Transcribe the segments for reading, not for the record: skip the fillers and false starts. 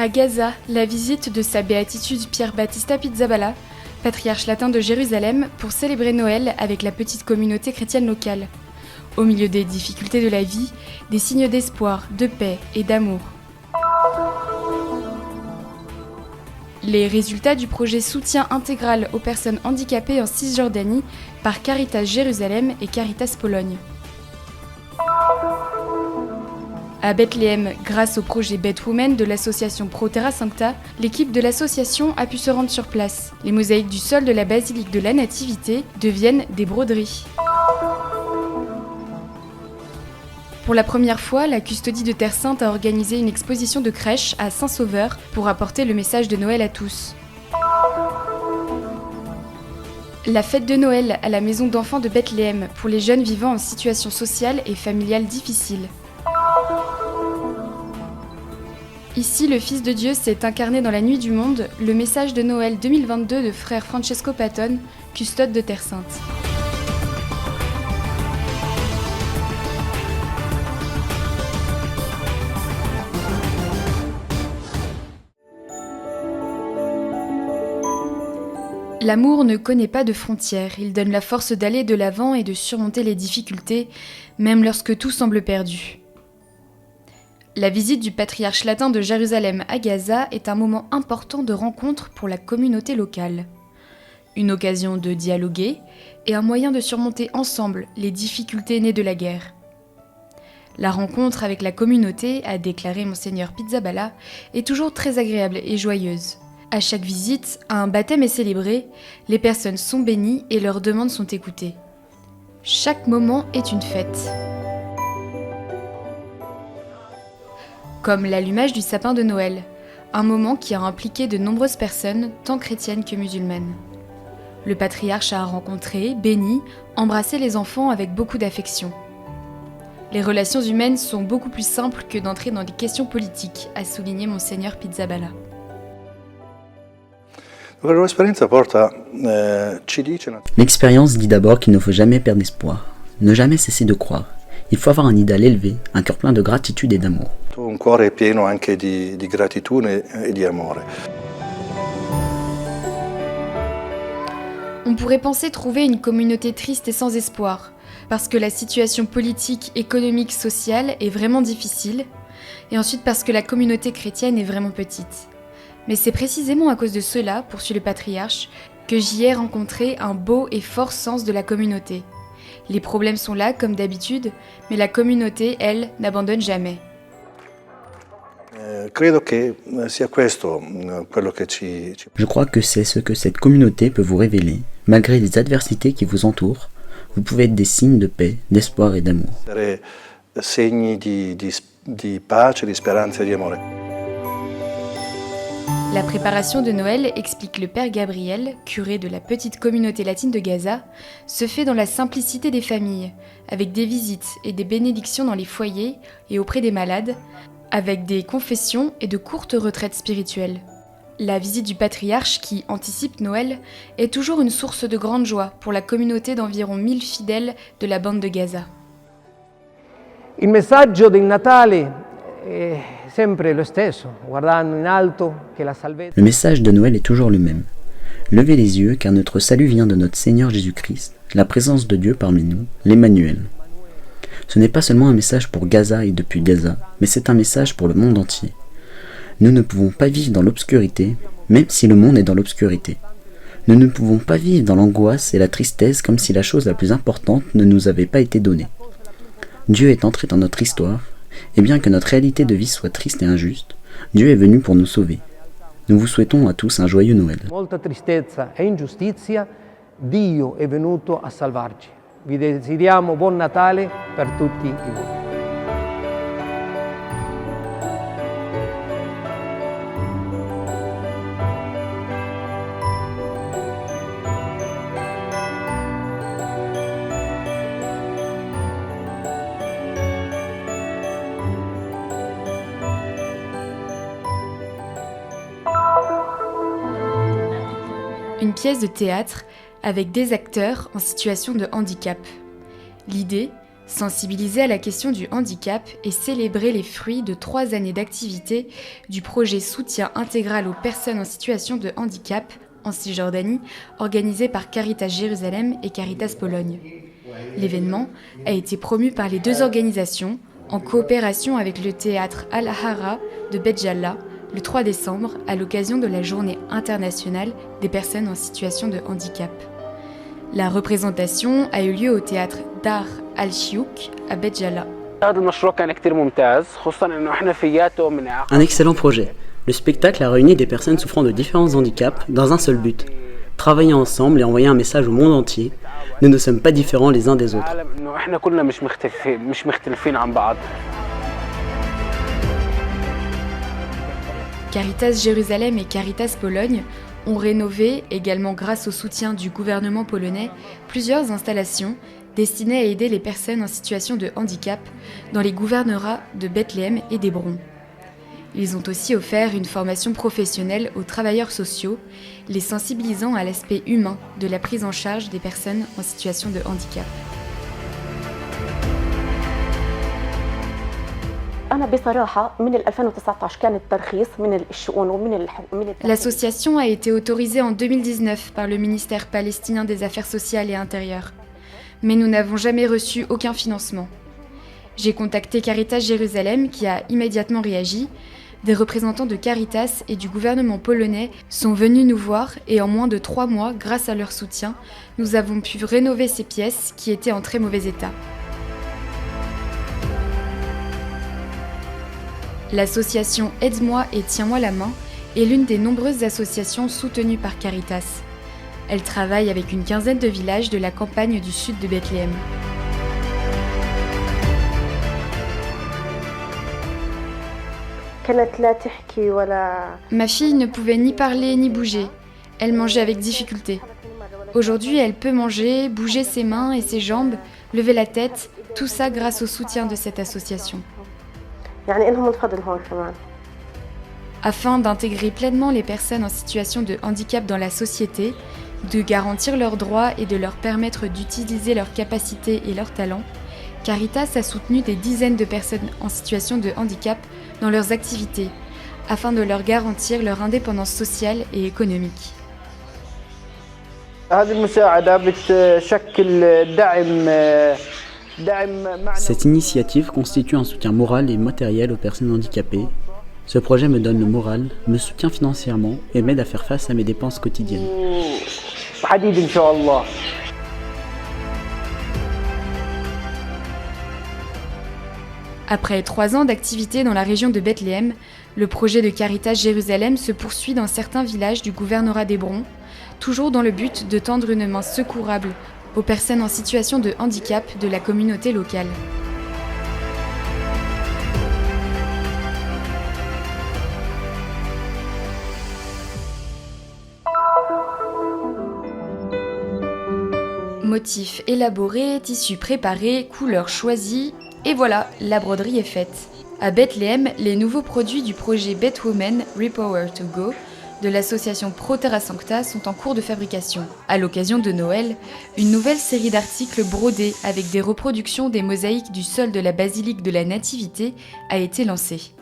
À Gaza, la visite de sa béatitude Pierre Battista Pizzaballa, patriarche latin de Jérusalem, pour célébrer Noël avec la petite communauté chrétienne locale. Au milieu des difficultés de la vie, des signes d'espoir, de paix et d'amour. Les résultats du projet soutien intégral aux personnes handicapées en Cisjordanie par Caritas Jérusalem et Caritas Pologne. À Bethléem, grâce au projet Bethwomen de l'association Pro Terra Sancta, l'équipe de l'association a pu se rendre sur place. Les mosaïques du sol de la basilique de la Nativité deviennent des broderies. Pour la première fois, la Custodie de Terre Sainte a organisé une exposition de crèche à Saint-Sauveur pour apporter le message de Noël à tous. La fête de Noël à la maison d'enfants de Bethléem pour les jeunes vivant en situation sociale et familiale difficile. Ici, le Fils de Dieu s'est incarné dans la nuit du monde, le message de Noël 2022 de frère Francesco Patton, custode de Terre Sainte. L'amour ne connaît pas de frontières, il donne la force d'aller de l'avant et de surmonter les difficultés, même lorsque tout semble perdu. La visite du patriarche latin de Jérusalem à Gaza est un moment important de rencontre pour la communauté locale. Une occasion de dialoguer et un moyen de surmonter ensemble les difficultés nées de la guerre. La rencontre avec la communauté, a déclaré Monseigneur Pizzaballa, est toujours très agréable et joyeuse. À chaque visite, un baptême est célébré, les personnes sont bénies et leurs demandes sont écoutées. Chaque moment est une fête. Comme l'allumage du sapin de Noël, un moment qui a impliqué de nombreuses personnes, tant chrétiennes que musulmanes. Le patriarche a rencontré, béni, embrassé les enfants avec beaucoup d'affection. Les relations humaines sont beaucoup plus simples que d'entrer dans des questions politiques, a souligné Monseigneur Pizzaballa. L'expérience dit d'abord qu'il ne faut jamais perdre espoir, ne jamais cesser de croire. Il faut avoir un idéal élevé, un cœur plein de gratitude et d'amour. Un cuore pieno anche di gratitudine e di amore. On pourrait penser trouver une communauté triste et sans espoir, parce que la situation politique, économique, sociale est vraiment difficile, et ensuite parce que la communauté chrétienne est vraiment petite. Mais c'est précisément à cause de cela, poursuit le patriarche, que j'y ai rencontré un beau et fort sens de la communauté. Les problèmes sont là, comme d'habitude, mais la communauté, elle, n'abandonne jamais. Je crois que c'est ce que cette communauté peut vous révéler. Malgré les adversités qui vous entourent, vous pouvez être des signes de paix, d'espoir et d'amour. Segni di pace, di speranza e di amore. La préparation de Noël, explique le père Gabriel, curé de la petite communauté latine de Gaza, se fait dans la simplicité des familles, avec des visites et des bénédictions dans les foyers et auprès des malades, avec des confessions et de courtes retraites spirituelles. La visite du patriarche, qui anticipe Noël, est toujours une source de grande joie pour la communauté d'environ 1000 fidèles de la bande de Gaza. Il messaggio del Natale è sempre lo stesso, guardando in alto che la salvezza. Le message de Noël est toujours le même. Levez les yeux car notre salut vient de notre Seigneur Jésus-Christ, la présence de Dieu parmi nous, l'Emmanuel. Ce n'est pas seulement un message pour Gaza et depuis Gaza, mais c'est un message pour le monde entier. Nous ne pouvons pas vivre dans l'obscurité, même si le monde est dans l'obscurité. Nous ne pouvons pas vivre dans l'angoisse et la tristesse comme si la chose la plus importante ne nous avait pas été donnée. Dieu est entré dans notre histoire, et bien que notre réalité de vie soit triste et injuste, Dieu est venu pour nous sauver. Nous vous souhaitons à tous un joyeux Noël. Molta tristezza e ingiustizia, Dio è venuto a salvarci. Vi desideriamo buon Natale per tutti voi. Une pièce de théâtre avec des acteurs en situation de handicap. L'idée, sensibiliser à la question du handicap et célébrer les fruits de 3 années d'activité du projet Soutien intégral aux personnes en situation de handicap en Cisjordanie, organisé par Caritas Jérusalem et Caritas Pologne. L'événement a été promu par les 2 organisations en coopération avec le théâtre Al-Hara de Bet-Jalla le 3 décembre à l'occasion de la Journée internationale des personnes en situation de handicap. La représentation a eu lieu au théâtre Dar al-Shiouk à Bet-Jalla. Un excellent projet. Le spectacle a réuni des personnes souffrant de différents handicaps dans un seul but. Travailler ensemble et envoyer un message au monde entier. Nous ne sommes pas différents les uns des autres. Caritas Jérusalem et Caritas Pologne ont rénové, également grâce au soutien du gouvernement polonais, plusieurs installations destinées à aider les personnes en situation de handicap dans les gouvernorats de Bethléem et d'Hébron. Ils ont aussi offert une formation professionnelle aux travailleurs sociaux, les sensibilisant à l'aspect humain de la prise en charge des personnes en situation de handicap. L'association a été autorisée en 2019 par le ministère palestinien des Affaires sociales et intérieures. Mais nous n'avons jamais reçu aucun financement. J'ai contacté Caritas Jérusalem qui a immédiatement réagi. Des représentants de Caritas et du gouvernement polonais sont venus nous voir et en moins de 3 mois, grâce à leur soutien, nous avons pu rénover ces pièces qui étaient en très mauvais état. L'association Aide-moi et Tiens-moi la main est l'une des nombreuses associations soutenues par Caritas. Elle travaille avec une 15aine de villages de la campagne du sud de Bethléem. Ma fille ne pouvait ni parler ni bouger. Elle mangeait avec difficulté. Aujourd'hui, elle peut manger, bouger ses mains et ses jambes, lever la tête, tout ça grâce au soutien de cette association. Afin d'intégrer pleinement les personnes en situation de handicap dans la société, de garantir leurs droits et de leur permettre d'utiliser leurs capacités et leurs talents, Caritas a soutenu des dizaines de personnes en situation de handicap dans leurs activités, afin de leur garantir leur indépendance sociale et économique. Cette initiative constitue un soutien moral et matériel aux personnes handicapées. Ce projet me donne le moral, me soutient financièrement et m'aide à faire face à mes dépenses quotidiennes. Après 3 ans d'activité dans la région de Bethléem, le projet de Caritas Jérusalem se poursuit dans certains villages du gouvernorat d'Hébron, toujours dans le but de tendre une main secourable aux personnes en situation de handicap de la communauté locale. Motifs élaborés, tissus préparés, couleurs choisies, et voilà, la broderie est faite. À Bethléem, les nouveaux produits du projet Bethwomen Repower to Go de l'association Pro Terra Sancta sont en cours de fabrication. À l'occasion de Noël, une nouvelle série d'articles brodés avec des reproductions des mosaïques du sol de la basilique de la Nativité a été lancée.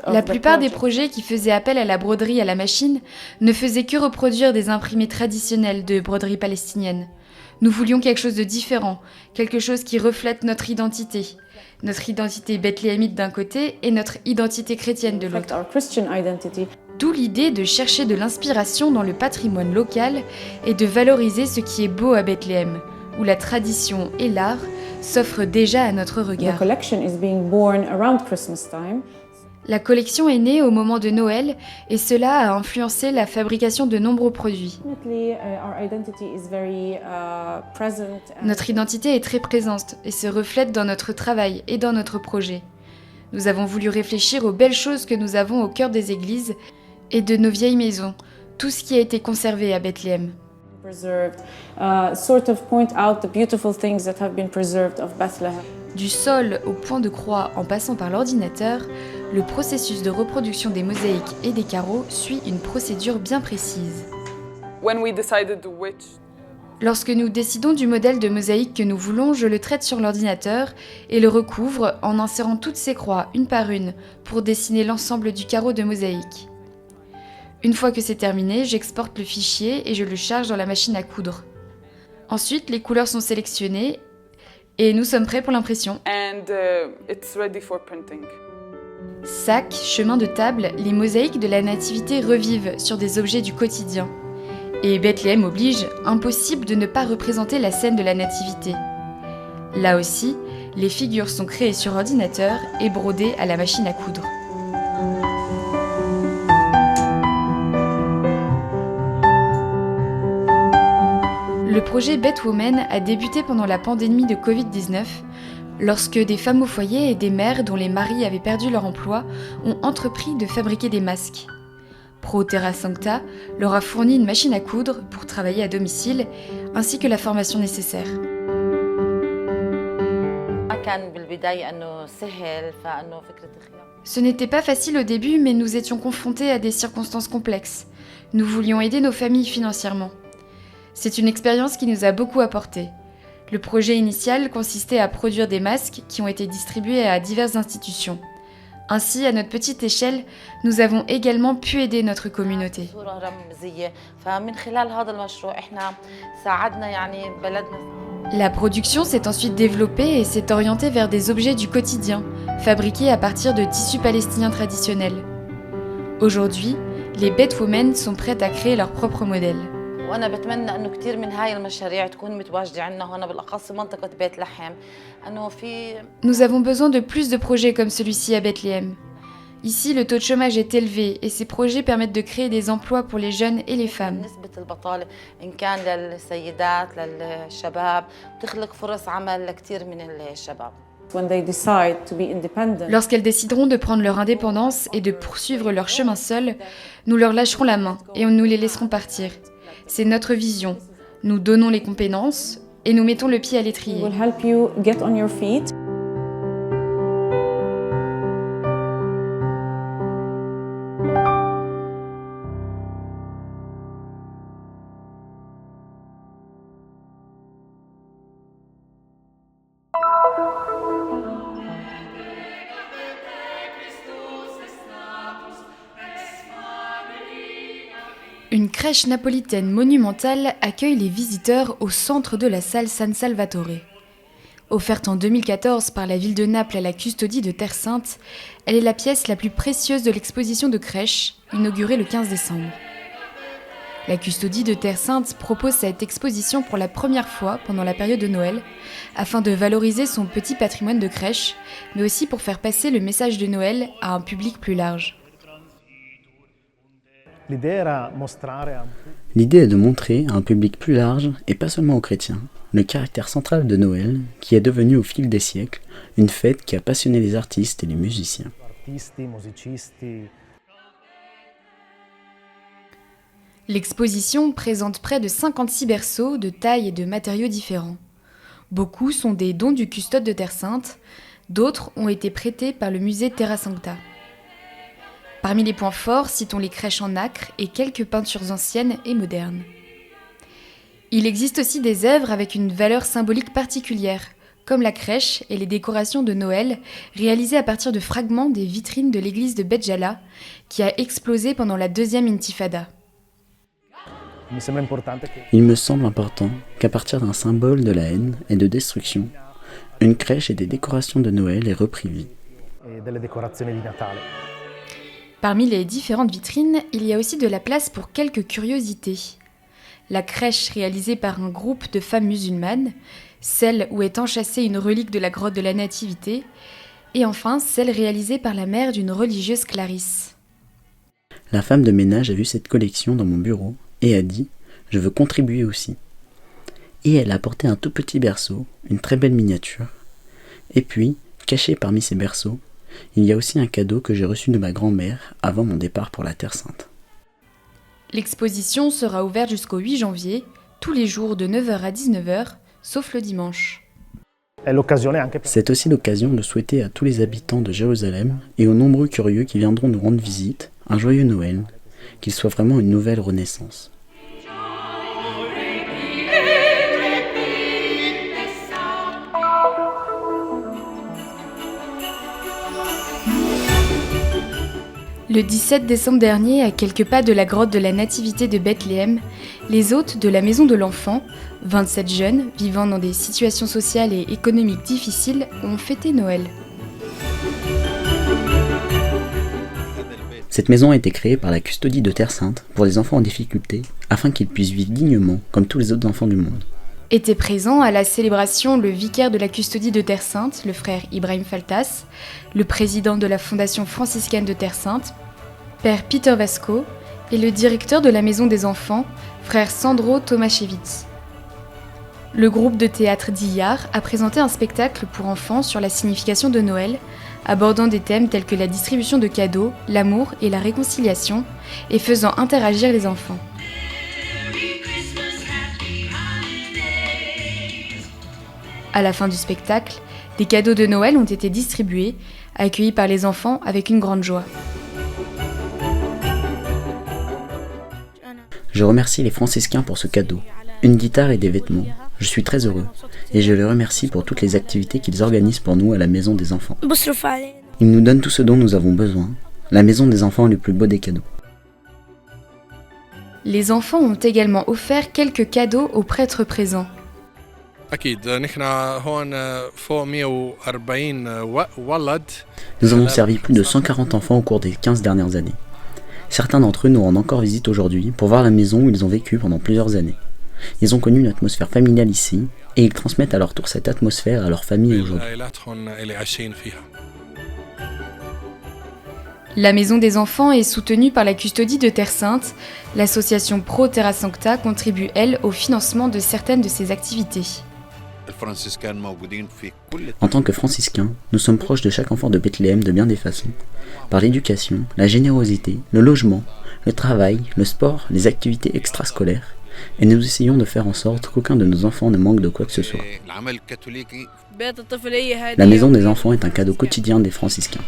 La plupart des projets qui faisaient appel à la broderie à la machine ne faisaient que reproduire des imprimés traditionnels de broderie palestinienne. Nous voulions quelque chose de différent, quelque chose qui reflète notre identité bethléemite d'un côté et notre identité chrétienne de l'autre. D'où l'idée de chercher de l'inspiration dans le patrimoine local et de valoriser ce qui est beau à Bethléem, où la tradition et l'art s'offrent déjà à notre regard. La collection est née au moment de Noël et cela a influencé la fabrication de nombreux produits. Notre identité est très présente et se reflète dans notre travail et dans notre projet. Nous avons voulu réfléchir aux belles choses que nous avons au cœur des églises et de nos vieilles maisons, tout ce qui a été conservé à Bethléem. Du sol au point de croix en passant par l'ordinateur, le processus de reproduction des mosaïques et des carreaux suit une procédure bien précise. Lorsque nous décidons du modèle de mosaïque que nous voulons, je le traite sur l'ordinateur et le recouvre en insérant toutes ces croix, une par une, pour dessiner l'ensemble du carreau de mosaïque. Une fois que c'est terminé, j'exporte le fichier et je le charge dans la machine à coudre. Ensuite, les couleurs sont sélectionnées et nous sommes prêts pour l'impression. It's ready for printing. Sac, chemin de table, les mosaïques de la nativité revivent sur des objets du quotidien. Et Bethléem oblige, impossible de ne pas représenter la scène de la nativité. Là aussi, les figures sont créées sur ordinateur et brodées à la machine à coudre. Le projet Beth Women a débuté pendant la pandémie de Covid-19, lorsque des femmes au foyer et des mères dont les maris avaient perdu leur emploi ont entrepris de fabriquer des masques. Pro Terra Sancta leur a fourni une machine à coudre pour travailler à domicile, ainsi que la formation nécessaire. Ce n'était pas facile au début, mais nous étions confrontés à des circonstances complexes. Nous voulions aider nos familles financièrement. C'est une expérience qui nous a beaucoup apporté. Le projet initial consistait à produire des masques qui ont été distribués à diverses institutions. Ainsi, à notre petite échelle, nous avons également pu aider notre communauté. La production s'est ensuite développée et s'est orientée vers des objets du quotidien, fabriqués à partir de tissus palestiniens traditionnels. Aujourd'hui, les Beth Women sont prêtes à créer leur propre modèle. وأنا بتمنى إنه كثير من هاي المشاريع تكون متواجدة عندنا هون بالأخص منطقة بيت لحم إنه في. Nous avons besoin de plus de projets comme celui-ci à Bethléem. Ici, le taux de chômage est élevé et ces projets permettent de créer des emplois pour les jeunes et les femmes. نسبة البطالة إن كان للسيدات للشباب بتخلق فرص عمل لكثير من الشباب. Lorsqu'elles décideront de prendre leur indépendance et de poursuivre leur chemin seules, nous leur lâcherons la main et nous les laisserons partir. C'est notre vision. Nous donnons les compétences et nous mettons le pied à l'étrier. Une crèche napolitaine monumentale accueille les visiteurs au centre de la salle San Salvatore. Offerte en 2014 par la ville de Naples à la custodie de Terre Sainte, elle est la pièce la plus précieuse de l'exposition de crèche, inaugurée le 15 décembre. La custodie de Terre Sainte propose cette exposition pour la première fois pendant la période de Noël, afin de valoriser son petit patrimoine de crèche, mais aussi pour faire passer le message de Noël à un public plus large. L'idée est de montrer à un public plus large, et pas seulement aux chrétiens, le caractère central de Noël, qui est devenu au fil des siècles une fête qui a passionné les artistes et les musiciens. L'exposition présente près de 56 berceaux de tailles et de matériaux différents. Beaucoup sont des dons du custode de Terre Sainte, d'autres ont été prêtés par le musée Terra Sancta. Parmi les points forts, citons les crèches en nacre et quelques peintures anciennes et modernes. Il existe aussi des œuvres avec une valeur symbolique particulière, comme la crèche et les décorations de Noël, réalisées à partir de fragments des vitrines de l'église de Bet Jala, qui a explosé pendant la deuxième intifada. Il me semble important qu'à partir d'un symbole de la haine et de destruction, une crèche et des décorations de Noël aient repris vie. Parmi les différentes vitrines, il y a aussi de la place pour quelques curiosités. La crèche réalisée par un groupe de femmes musulmanes, celle où est enchâssée une relique de la grotte de la Nativité, et enfin celle réalisée par la mère d'une religieuse Clarisse. La femme de ménage a vu cette collection dans mon bureau et a dit « Je veux contribuer aussi ». Et elle a apporté un tout petit berceau, une très belle miniature. Et puis, caché parmi ces berceaux, il y a aussi un cadeau que j'ai reçu de ma grand-mère avant mon départ pour la Terre Sainte. L'exposition sera ouverte jusqu'au 8 janvier, tous les jours de 9h à 19h, sauf le dimanche. C'est aussi l'occasion de souhaiter à tous les habitants de Jérusalem et aux nombreux curieux qui viendront nous rendre visite un joyeux Noël, qu'il soit vraiment une nouvelle renaissance. Le 17 décembre dernier, à quelques pas de la grotte de la Nativité de Bethléem, les hôtes de la Maison de l'Enfant, 27 jeunes vivant dans des situations sociales et économiques difficiles, ont fêté Noël. Cette maison a été créée par la Custodie de Terre Sainte pour les enfants en difficulté, afin qu'ils puissent vivre dignement comme tous les autres enfants du monde. Était présent à la célébration le vicaire de la Custodie de Terre Sainte, le frère Ibrahim Faltas, le président de la Fondation franciscaine de Terre Sainte, père Peter Vasco, et le directeur de la Maison des Enfants, frère Sandro Tomaszewicz. Le groupe de théâtre d'Iyar a présenté un spectacle pour enfants sur la signification de Noël, abordant des thèmes tels que la distribution de cadeaux, l'amour et la réconciliation, et faisant interagir les enfants. À la fin du spectacle, des cadeaux de Noël ont été distribués, accueillis par les enfants avec une grande joie. Je remercie les franciscains pour ce cadeau, une guitare et des vêtements. Je suis très heureux, et je les remercie pour toutes les activités qu'ils organisent pour nous à la Maison des Enfants. Ils nous donnent tout ce dont nous avons besoin. La Maison des Enfants est le plus beau des cadeaux. Les enfants ont également offert quelques cadeaux aux prêtres présents. Nous avons servi plus de 140 enfants au cours des 15 dernières années. Certains d'entre eux nous rendent encore visite aujourd'hui pour voir la maison où ils ont vécu pendant plusieurs années. Ils ont connu une atmosphère familiale ici, et ils transmettent à leur tour cette atmosphère à leur famille aujourd'hui. La Maison des Enfants est soutenue par la Custodie de Terre Sainte. L'association Pro Terra Sancta contribue, elle, au financement de certaines de ces activités. En tant que franciscains, nous sommes proches de chaque enfant de Bethléem de bien des façons. Par l'éducation, la générosité, le logement, le travail, le sport, les activités extrascolaires. Et nous essayons de faire en sorte qu'aucun de nos enfants ne manque de quoi que ce soit. La Maison des Enfants est un cadeau quotidien des franciscains.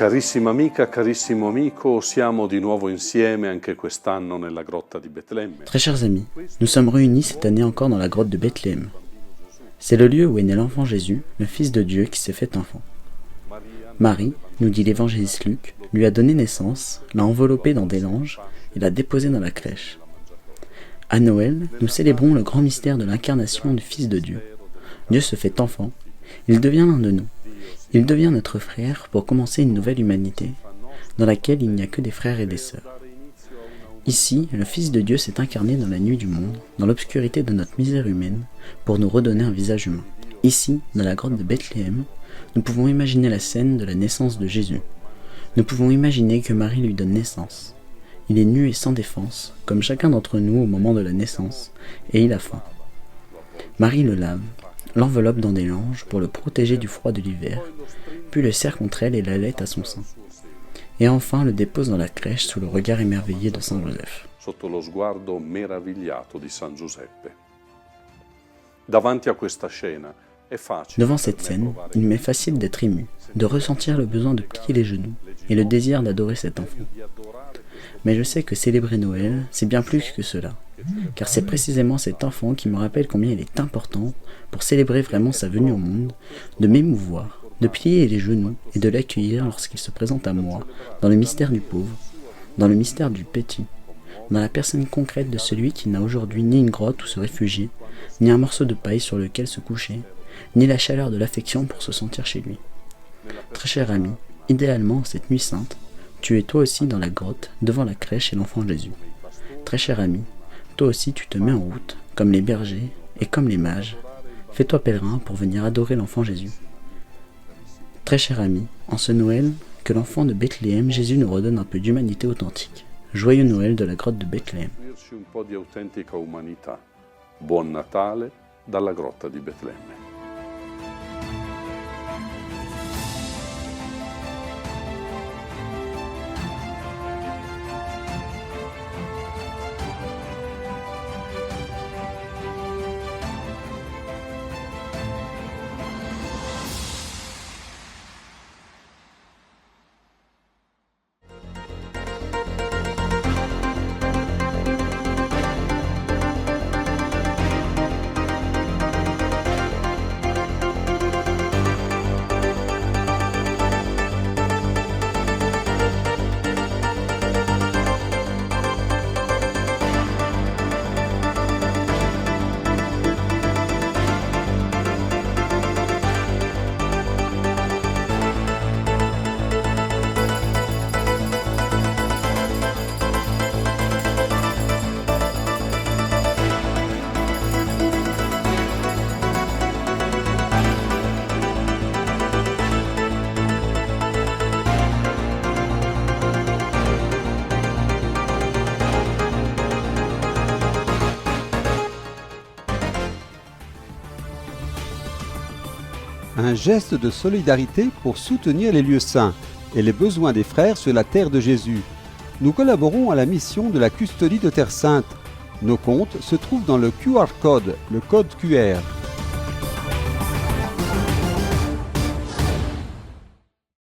Carissima amica, carissimo amico, siamo di nuovo insieme anche quest'anno nella grotta di Betlemme. Très chers amis, nous sommes réunis cette année encore dans la grotte de Bethléem. C'est le lieu où est né l'enfant Jésus, le Fils de Dieu qui s'est fait enfant. Marie, nous dit l'évangéliste Luc, lui a donné naissance, l'a enveloppé dans des langes et l'a déposé dans la crèche. À Noël, nous célébrons le grand mystère de l'incarnation du Fils de Dieu. Dieu se fait enfant, il devient l'un de nous. Il devient notre frère pour commencer une nouvelle humanité, dans laquelle il n'y a que des frères et des sœurs. Ici, le Fils de Dieu s'est incarné dans la nuit du monde, dans l'obscurité de notre misère humaine, pour nous redonner un visage humain. Ici, dans la grotte de Bethléem, nous pouvons imaginer la scène de la naissance de Jésus. Nous pouvons imaginer que Marie lui donne naissance. Il est nu et sans défense, comme chacun d'entre nous au moment de la naissance, et il a faim. Marie le lave, l'enveloppe dans des langes pour le protéger du froid de l'hiver, puis le serre contre elle et l'allaite à son sein. Et enfin le dépose dans la crèche sous le regard émerveillé de Saint Joseph. Sotto lo sguardo meravigliato di San Giuseppe. Davanti a questa scena è facile. Devant cette scène, il m'est facile d'être ému, de ressentir le besoin de plier les genoux et le désir d'adorer cet enfant. Mais je sais que célébrer Noël, c'est bien plus que cela. Car c'est précisément cet enfant qui me rappelle combien il est important, pour célébrer vraiment sa venue au monde, de m'émouvoir, de plier les genoux et de l'accueillir lorsqu'il se présente à moi, dans le mystère du pauvre, dans le mystère du petit, dans la personne concrète de celui qui n'a aujourd'hui ni une grotte où se réfugier, ni un morceau de paille sur lequel se coucher, ni la chaleur de l'affection pour se sentir chez lui. Très cher ami, idéalement, cette nuit sainte, tu es toi aussi dans la grotte, devant la crèche et l'enfant Jésus. Très cher ami, toi aussi tu te mets en route, comme les bergers et comme les mages. Fais-toi pèlerin pour venir adorer l'enfant Jésus. Très cher ami, en ce Noël, que l'enfant de Bethléem, Jésus nous redonne un peu d'humanité authentique. Joyeux Noël de la grotte de Bethléem. Un po' di autentica umanità. Buon Natale dalla grotta di Betlemme. un geste de solidarité pour soutenir les lieux saints et les besoins des frères sur la terre de Jésus. Nous collaborons à la mission de la custodie de Terre Sainte. Nos comptes se trouvent dans le QR code, le code QR.